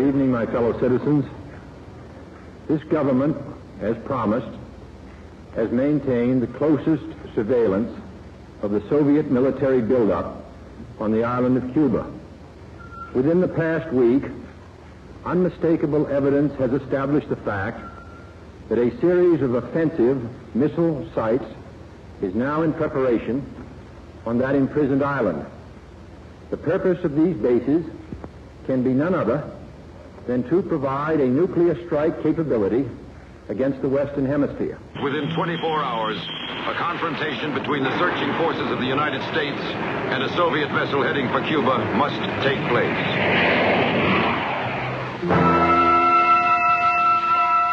Good evening, my fellow citizens. This government, as promised, has maintained the closest surveillance of the Soviet military buildup on the island of Cuba. Within the past week, unmistakable evidence has established the fact that a series of offensive missile sites is now in preparation on that imprisoned island. The purpose of these bases can be none other than to provide a nuclear strike capability against the Western Hemisphere. Within 24 hours, a confrontation between the searching forces of the United States and a Soviet vessel heading for Cuba must take place.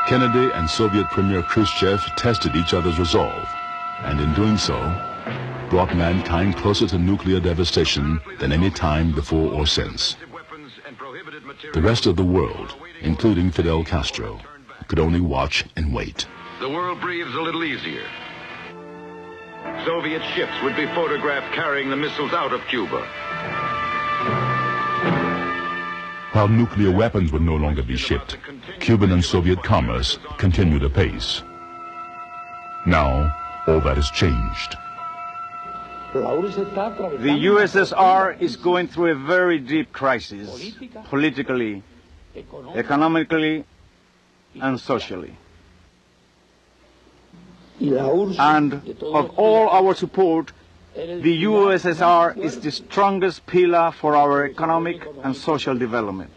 Kennedy and Soviet Premier Khrushchev tested each other's resolve, and in doing so, brought mankind closer to nuclear devastation than any time before or since. The rest of the world, including Fidel Castro, could only watch and wait. The world breathes a little easier. Soviet ships would be photographed carrying the missiles out of Cuba. While nuclear weapons would no longer be shipped, Cuban and Soviet commerce continued apace. Now, all that has changed. The USSR is going through a very deep crisis, politically, economically, and socially. And of all our support, the USSR is the strongest pillar for our economic and social development.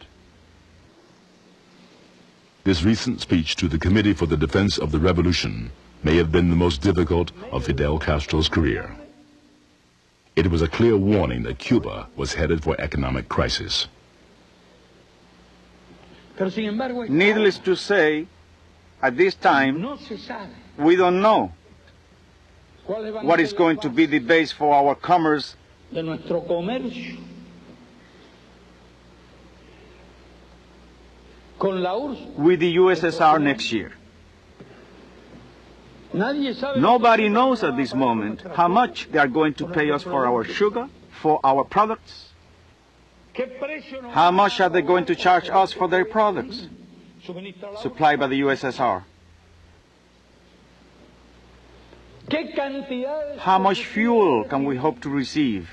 This recent speech to the Committee for the Defense of the Revolution may have been the most difficult of Fidel Castro's career. It was a clear warning that Cuba was headed for economic crisis. Needless to say, at this time, we don't know what is going to be the base for our commerce with the USSR next year. Nobody knows at this moment how much they are going to pay us for our sugar, for our products. How much are they going to charge us for their products supplied by the USSR? How much fuel can we hope to receive?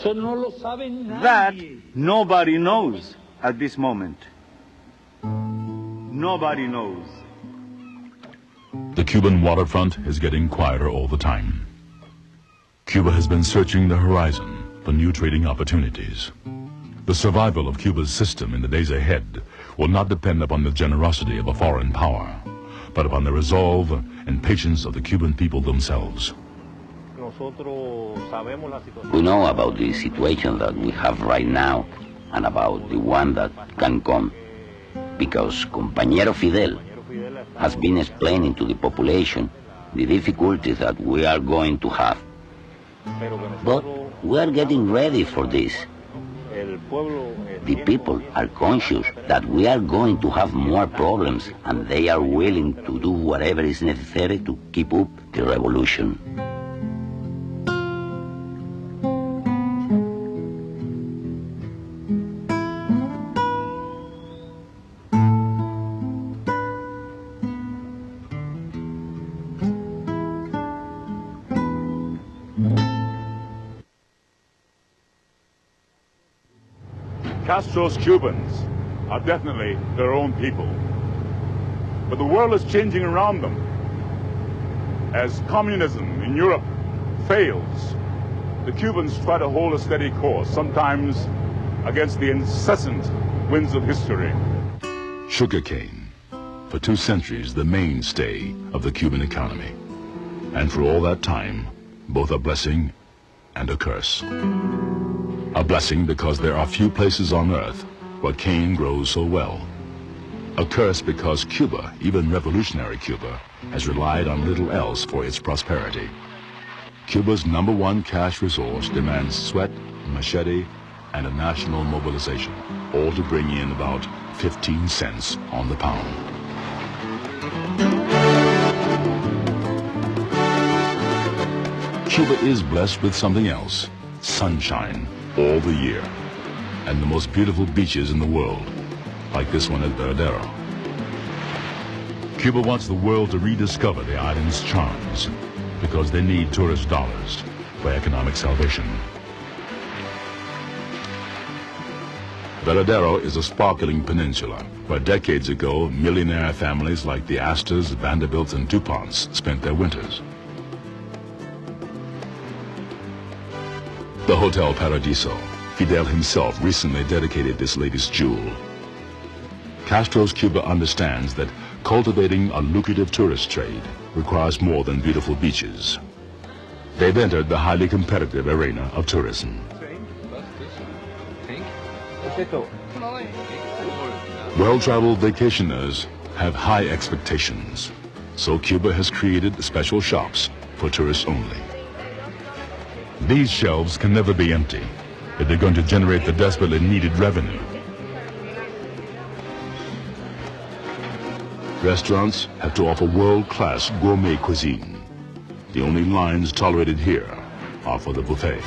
That nobody knows at this moment. Nobody knows. The Cuban waterfront is getting quieter all the time. Cuba has been searching the horizon for new trading opportunities. The survival of Cuba's system in the days ahead will not depend upon the generosity of a foreign power, but upon the resolve and patience of the Cuban people themselves. We know about the situation that we have right now and about the one that can come, because Compañero Fidel has been explaining to the population the difficulties that we are going to have. But we are getting ready for this. The people are conscious that we are going to have more problems, and they are willing to do whatever is necessary to keep up the revolution. Castro's Cubans are definitely their own people. But the world is changing around them. As communism in Europe fails, the Cubans try to hold a steady course, sometimes against the incessant winds of history. Sugarcane, for 2 centuries the mainstay of the Cuban economy. And for all that time, both a blessing and a curse. A blessing because there are few places on earth where cane grows so well. A curse because Cuba, even revolutionary Cuba, has relied on little else for its prosperity. Cuba's #1 cash resource demands sweat, machete, and a national mobilization, all to bring in about 15 cents on the pound. Cuba is blessed with something else, sunshine all the year. and the most beautiful beaches in the world, like this one at Veradero. Cuba wants the world to rediscover the island's charms because they need tourist dollars for economic salvation. Veradero is a sparkling peninsula where decades ago millionaire families like the Astors, Vanderbilts, and DuPonts spent their winters. The Hotel Paradiso. Fidel himself recently dedicated this latest jewel. Castro's Cuba understands that cultivating a lucrative tourist trade requires more than beautiful beaches. They've entered the highly competitive arena of tourism. Well-traveled vacationers have high expectations, so Cuba has created special shops for tourists only. These shelves can never be empty if they're going to generate the desperately needed revenue. Restaurants have to offer world-class gourmet cuisine. The only lines tolerated here are for the buffet.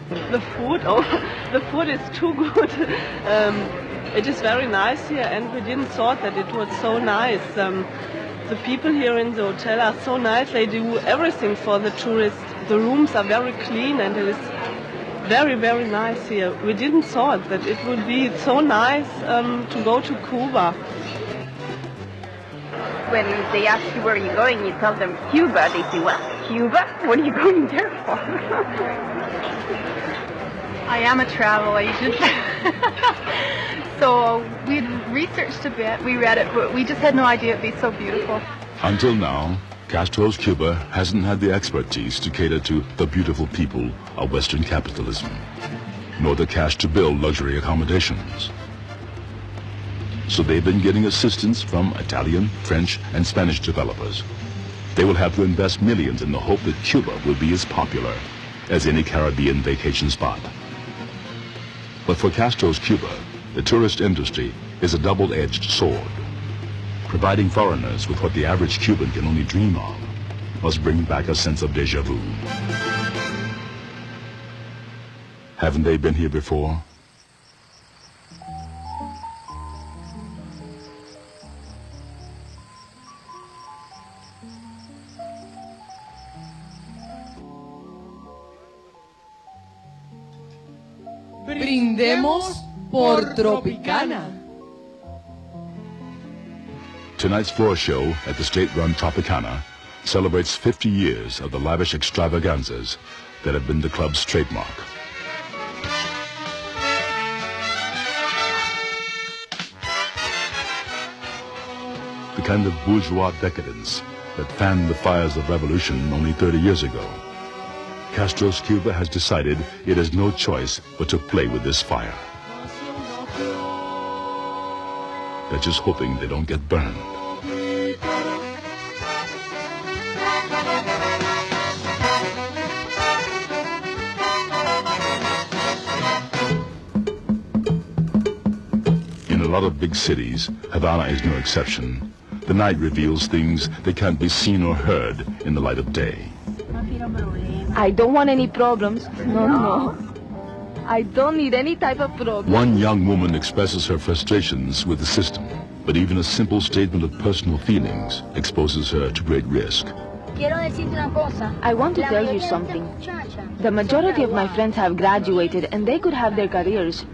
The food is too good. It is very nice here, and we didn't thought that it was so nice. The people here in the hotel are so nice. They do everything for the tourists. The rooms are very clean, and it is very, very nice here. We didn't thought that it would be so nice to go to Cuba. When they ask you where you're going, you tell them Cuba. They say, what? Cuba? What are you going there for? I am a travel agent. So we researched a bit, we read it, but we just had no idea it'd be so beautiful. Until now, Castro's Cuba hasn't had the expertise to cater to the beautiful people of Western capitalism, nor the cash to build luxury accommodations. So they've been getting assistance from Italian, French, and Spanish developers. They will have to invest millions in the hope that Cuba will be as popular as any Caribbean vacation spot. But for Castro's Cuba, the tourist industry is a double-edged sword. Providing foreigners with what the average Cuban can only dream of must bring back a sense of déjà vu. Haven't they been here before? Brindemos por Tropicana. Tonight's floor show at the state-run Tropicana celebrates 50 years of the lavish extravaganzas that have been the club's trademark. The kind of bourgeois decadence that fanned the fires of revolution only 30 years ago. Castro's Cuba has decided it has no choice but to play with this fire. They're just hoping they don't get burned. In a lot of big cities, Havana is no exception. The night reveals things that can't be seen or heard in the light of day. I don't want any problems. No. I don't need any type of problem. One young woman expresses her frustrations with the system, but even a simple statement of personal feelings exposes her to great risk. I want to tell you something. The majority of my friends have graduated and they could have their careers.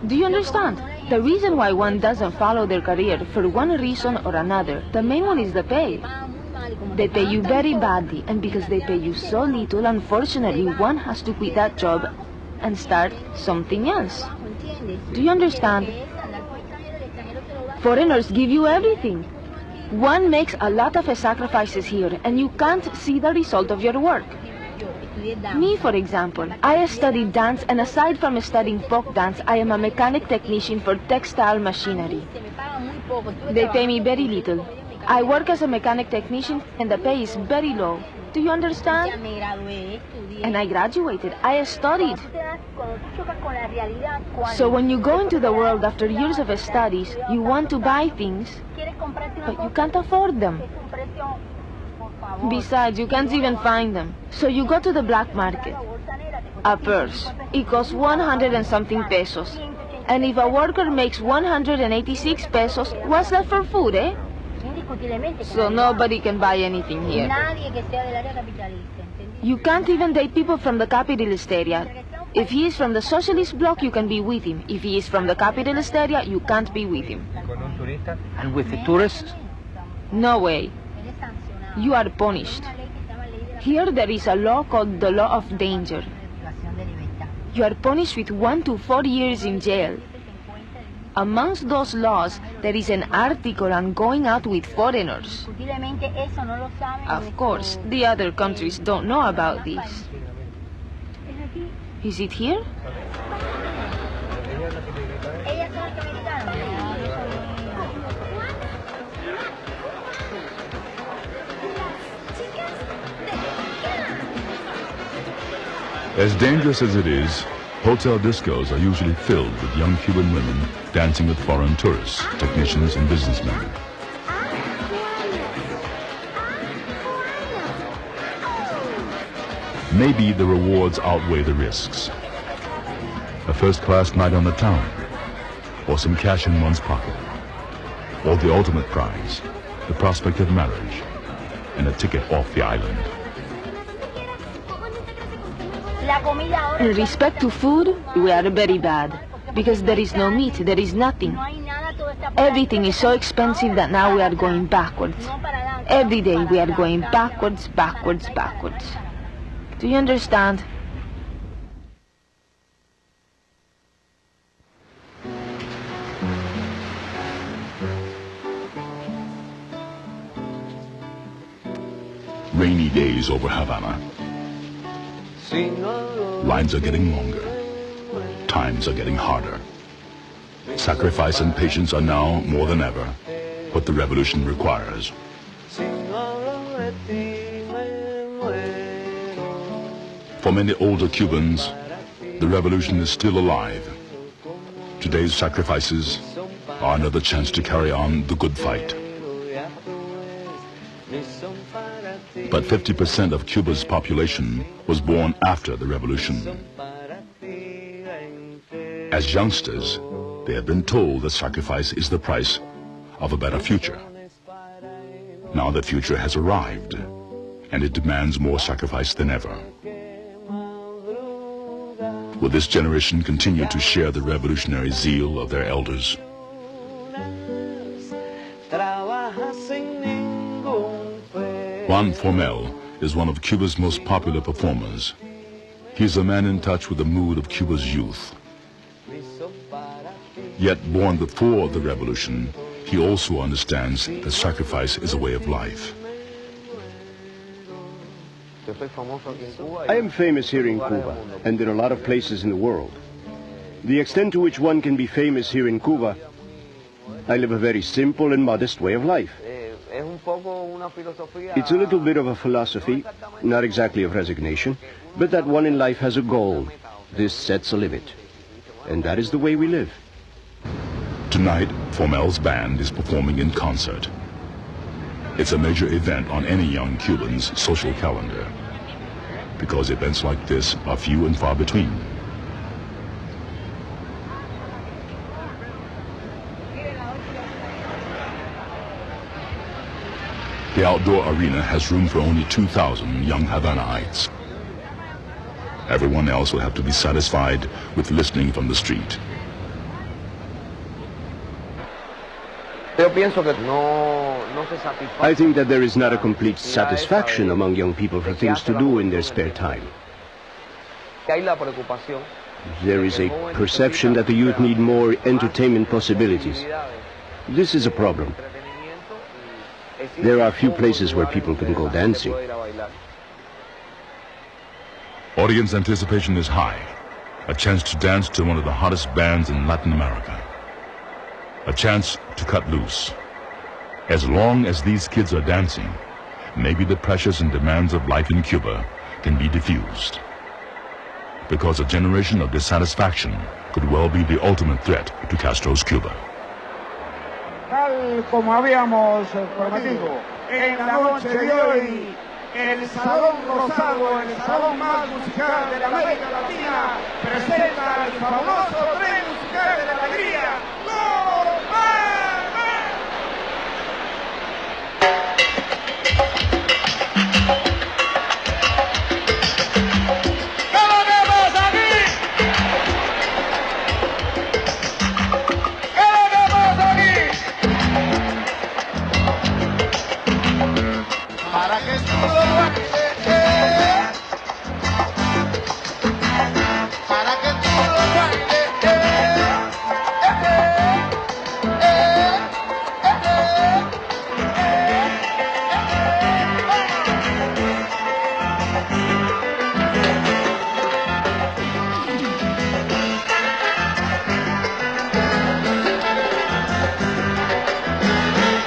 Do you understand? The reason why one doesn't follow their career for one reason or another, the main one is the pay. They pay you very badly, and because they pay you so little, unfortunately, one has to quit that job and start something else. Do you understand? Foreigners give you everything. One makes a lot of sacrifices here, and you can't see the result of your work. Me, for example, I studied dance, and aside from studying folk dance, I am a mechanic technician for textile machinery. They pay me very little. I work as a mechanic technician, and the pay is very low. Do you understand? And I graduated. I studied. So when you go into the world after years of studies, you want to buy things, but you can't afford them. Besides, you can't even find them. So you go to the black market. A purse. It costs 100 and something pesos. And if a worker makes 186 pesos, what's that for food, eh? So nobody can buy anything here. You can't even date people from the capitalist area. If he is from the socialist bloc, you can be with him. If he is from the capitalist area, you can't be with him. And with the tourists? No way. You are punished. Here there is a law called the law of danger. You are punished with 1 to 4 years in jail. Amongst those laws, there is an article on going out with foreigners. Of course, the other countries don't know about this. Is it here? As dangerous as it is, hotel discos are usually filled with young Cuban women dancing with foreign tourists, technicians, and businessmen. Maybe the rewards outweigh the risks. A first-class night on the town, or some cash in one's pocket, or the ultimate prize, the prospect of marriage, and a ticket off the island. In respect to food, we are very bad, because there is no meat, there is nothing. Everything is so expensive that now we are going backwards. Every day we are going backwards, backwards, backwards. Do you understand? Rainy days over Havana. Lines are getting longer. Times are getting harder. Sacrifice and patience are now, more than ever, what the revolution requires. For many older Cubans, the revolution is still alive. Today's sacrifices are another chance to carry on the good fight. But 50% of Cuba's population was born after the revolution. As youngsters, they have been told that sacrifice is the price of a better future. Now the future has arrived, and it demands more sacrifice than ever. Will this generation continue to share the revolutionary zeal of their elders? Juan Formel is one of Cuba's most popular performers. He is a man in touch with the mood of Cuba's youth. Yet born before the revolution, he also understands that sacrifice is a way of life. I am famous here in Cuba, and in a lot of places in the world. The extent to which one can be famous here in Cuba, I live a very simple and modest way of life. It's a little bit of a philosophy, not exactly of resignation, but that one in life has a goal. This sets a limit. And that is the way we live. Tonight, Formel's band is performing in concert. It's a major event on any young Cuban's social calendar, because events like this are few and far between. The outdoor arena has room for only 2,000 young Havanaites. Everyone else will have to be satisfied with listening from the street. I think that there is not a complete satisfaction among young people for things to do in their spare time. There is a perception that the youth need more entertainment possibilities. This is a problem. There are few places where people can go dancing. Audience anticipation is high. A chance to dance to one of the hottest bands in Latin America. A chance to cut loose. As long as these kids are dancing, maybe the pressures and demands of life in Cuba can be diffused. Because a generation of dissatisfaction could well be the ultimate threat to Castro's Cuba. Tal como habíamos prometido, en la noche de hoy el Salón Rosado, el salón más musical de la América Latina, presenta el fabuloso tren musical de la alegría, ¡Los para que tú lo bailes, para que tú lo bailes,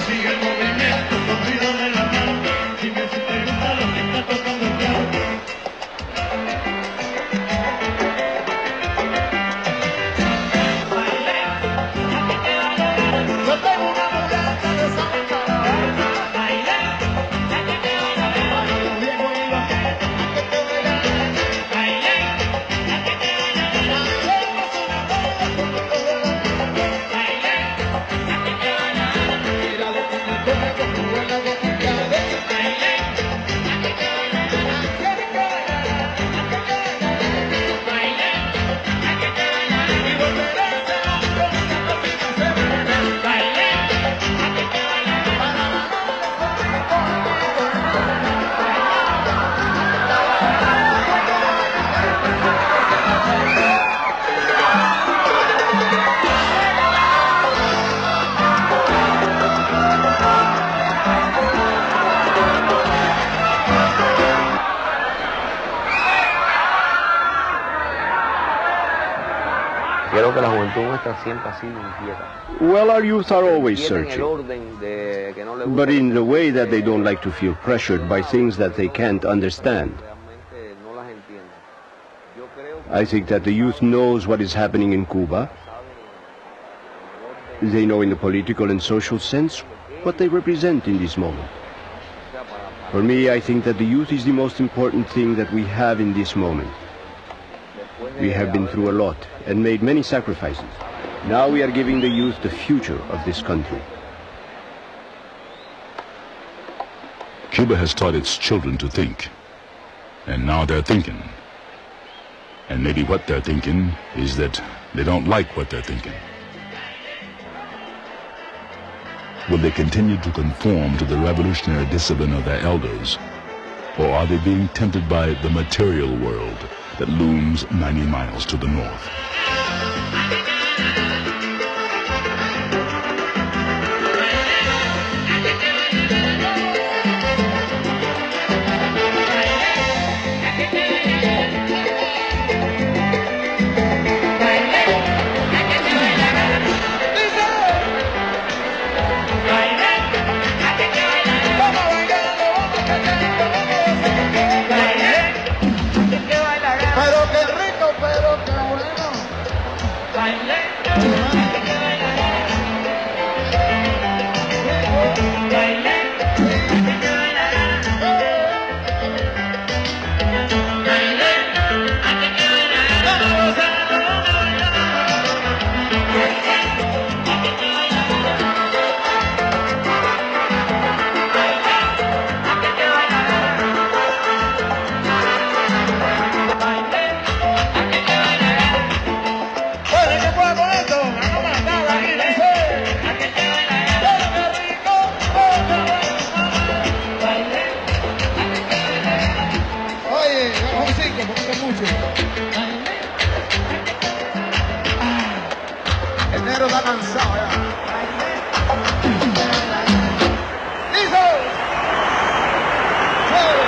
sigue el movimiento, corrido de la mano, dime si te gusta lo que está tocando el piano. Yo tengo una mujer que le sabe bailar, los viejos y los que te bailan, mira lo que me come con tu buena boquilla de y volveré a ser hombre que cocina se bebe. Creo que la juventud nuestra siempre ha sido inquieta. Well, our youth are always Tienen el searching, orden de que no les gusta but in the way that they don't like to feel pressured by things that they can't understand. realmente no las entienden. Yo creo que I think that the youth knows what is happening in Cuba. They know in the political and social sense what they represent in this moment. For me, I think that the youth is the most important thing that we have in this moment. We have been through a lot and made many sacrifices. Now we are giving the youth the future of this country. Cuba has taught its children to think, and now they're thinking. And maybe what they're thinking is that they don't like what they're thinking. Will they continue to conform to the revolutionary discipline of their elders, or are they being tempted by the material world that looms 90 miles to the north? Pero qué rico, pero qué bueno. Oye, ¿qué puedo con esto? Vamos a matar aquí, dice. Pero qué rico, oye, vamos a 5, porque mucho. El negro está cansado ya. ¡Listo! ¡Chévere!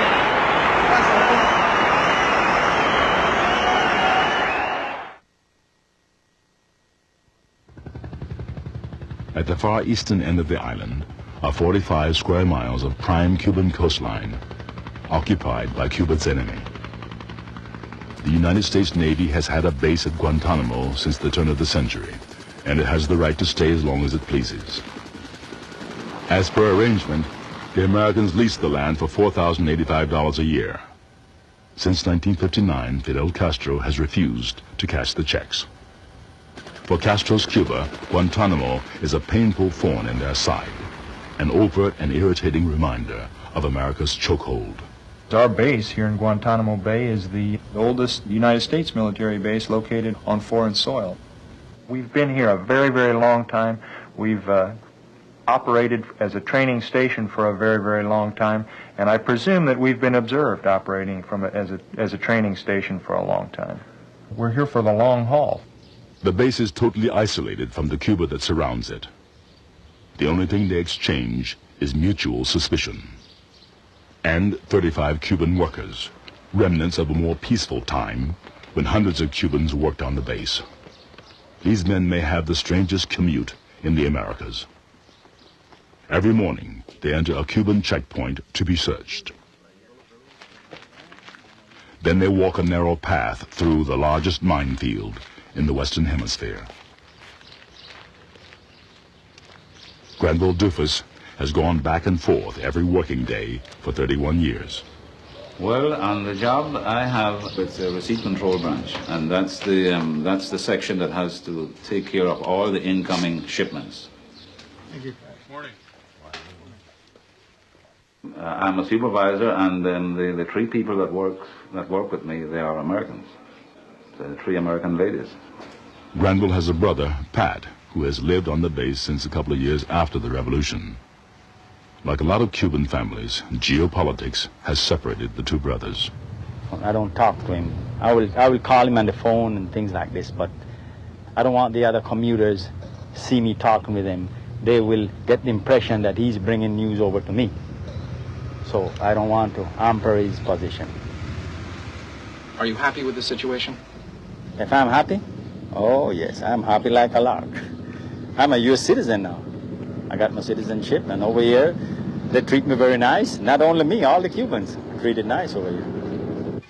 Gracias, At the far eastern end of the island are 45 square miles of prime Cuban coastline, occupied by Cuba's enemy. The United States Navy has had a base at Guantanamo since the turn of the century, and it has the right to stay as long as it pleases. As per arrangement, The Americans leased the land for $4,085 a year. Since 1959, Fidel Castro has refused to cash the checks. For Castro's Cuba, Guantanamo is a painful thorn in their side, an overt and irritating reminder of America's chokehold. Our base here in Guantanamo Bay is the oldest United States military base located on foreign soil. We've been here a very, very long time. We've operated as a training station for a very, very long time, and I presume that we've been observed operating as a training station for a long time. We're here for the long haul. The base is totally isolated from the Cuba that surrounds it. The only thing they exchange is mutual suspicion. And 35 Cuban workers, remnants of a more peaceful time when hundreds of Cubans worked on the base. These men may have the strangest commute in the Americas. Every morning, they enter a Cuban checkpoint to be searched. Then they walk a narrow path through the largest minefield in the Western Hemisphere. Granville Doofus has gone back and forth every working day for 31 years. Well, on the job I have with the receipt control branch, and that's the section that has to take care of all the incoming shipments. Thank you. Morning. I'm a supervisor, and then the three people that work with me, they are Americans. The three American ladies. Granville has a brother, Pat, who has lived on the base since a couple of years after the revolution. Like a lot of Cuban families, geopolitics has separated the two brothers. I don't talk to him. I will call him on the phone and things like this, but I don't want the other commuters see me talking with him. They will get the impression that he's bringing news over to me. So I don't want to hamper his position. Are you happy with the situation? If I'm happy? Oh, yes, I'm happy like a lark. I'm a U.S. citizen now. I got my citizenship, and over here, they treat me very nice. Not only me, all the Cubans are treated nice over here.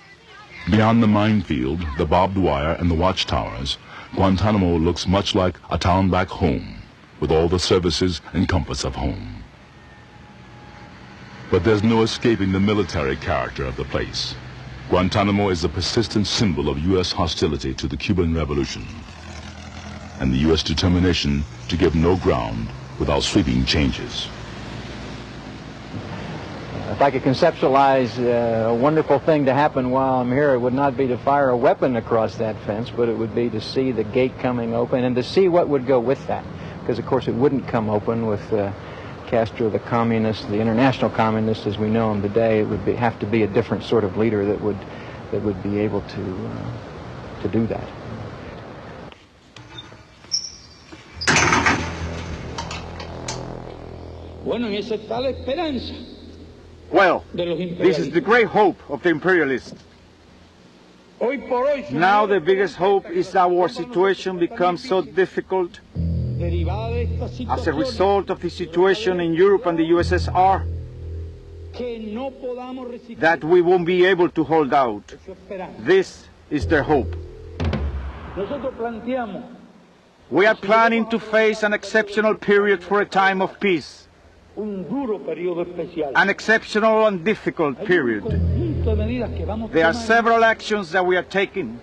Beyond the minefield, the barbed wire, and the watchtowers, Guantanamo looks much like a town back home, with all the services and comforts of home. But there's no escaping the military character of the place. Guantanamo is a persistent symbol of U.S. hostility to the Cuban Revolution, and the U.S. determination to give no ground without sweeping changes. If I could conceptualize a wonderful thing to happen while I'm here, it would not be to fire a weapon across that fence, but it would be to see the gate coming open and to see what would go with that. Because, of course, it wouldn't come open with Castro, the communist, the international communist as we know him today. It would have to be a different sort of leader that would be able to do that. Well, this is the great hope of the imperialists. Now the biggest hope is our situation becomes so difficult as a result of the situation in Europe and the USSR that we won't be able to hold out. This is their hope. We are planning to face an exceptional period for a time of peace. An exceptional and difficult period. There are several actions that we are taking.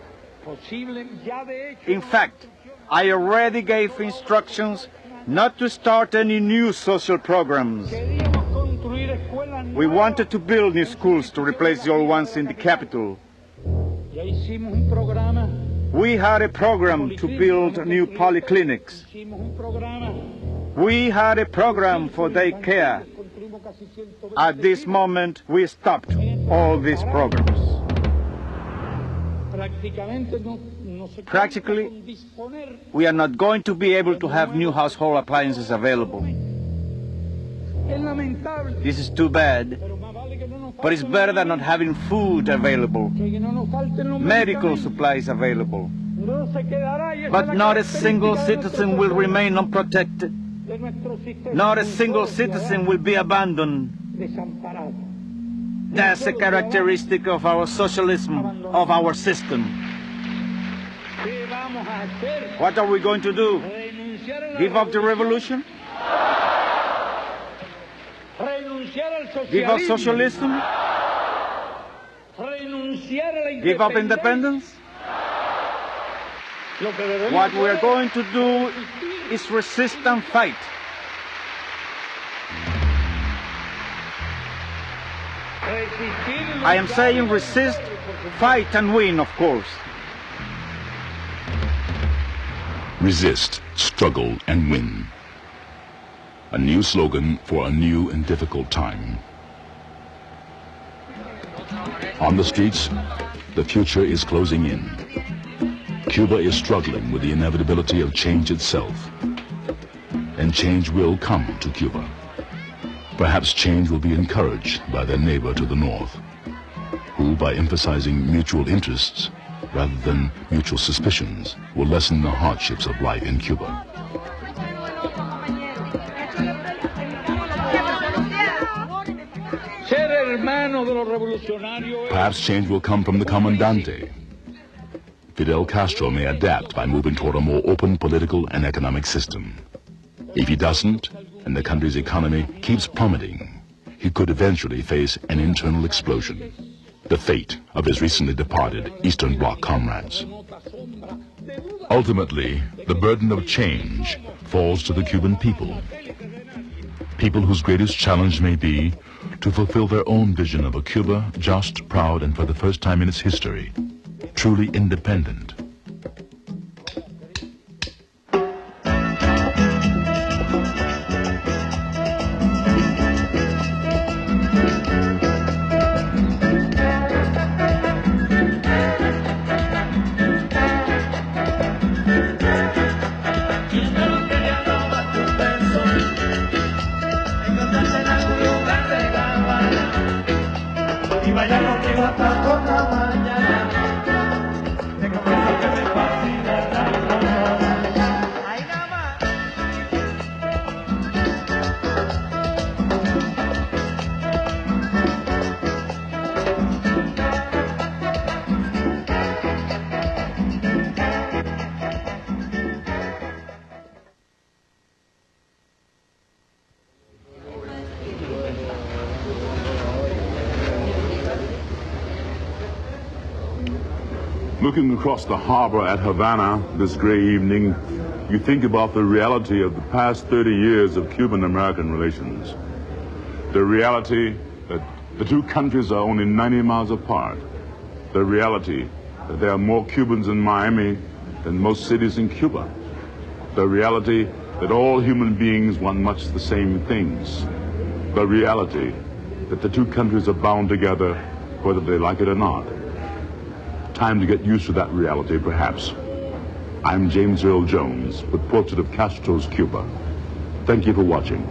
In fact, I already gave instructions not to start any new social programs. We wanted to build new schools to replace the old ones in the capital. We had a program to build new polyclinics. We had a program for daycare. At this moment, we stopped all these programs. Practically, we are not going to be able to have new household appliances available. This is too bad, but it's better than not having food available, medical supplies available. But not a single citizen will remain unprotected. Not a single citizen will be abandoned. That's a characteristic of our socialism, of our system. What are we going to do? Give up the revolution? Give up socialism? Give up independence? What we are going to do is resist and fight. I am saying resist, fight and win, of course. Resist, struggle, and win. A new slogan for a new and difficult time. On the streets, the future is closing in. Cuba is struggling with the inevitability of change itself. And change will come to Cuba. Perhaps change will be encouraged by their neighbor to the north, who, by emphasizing mutual interests rather than mutual suspicions, will lessen the hardships of life in Cuba. Perhaps change will come from the Comandante. Fidel Castro may adapt by moving toward a more open political and economic system. If he doesn't, and the country's economy keeps plummeting, he could eventually face an internal explosion, the fate of his recently departed Eastern Bloc comrades. Ultimately, the burden of change falls to the Cuban people. People whose greatest challenge may be to fulfill their own vision of a Cuba just, proud, and for the first time in its history, truly independent. Looking across the harbor at Havana this gray evening, you think about the reality of the past 30 years of Cuban-American relations. The reality that the two countries are only 90 miles apart. The reality that there are more Cubans in Miami than most cities in Cuba. The reality that all human beings want much the same things. The reality that the two countries are bound together whether they like it or not. Time to get used to that reality, perhaps. I'm James Earl Jones with Portrait of Castro's Cuba. Thank you for watching.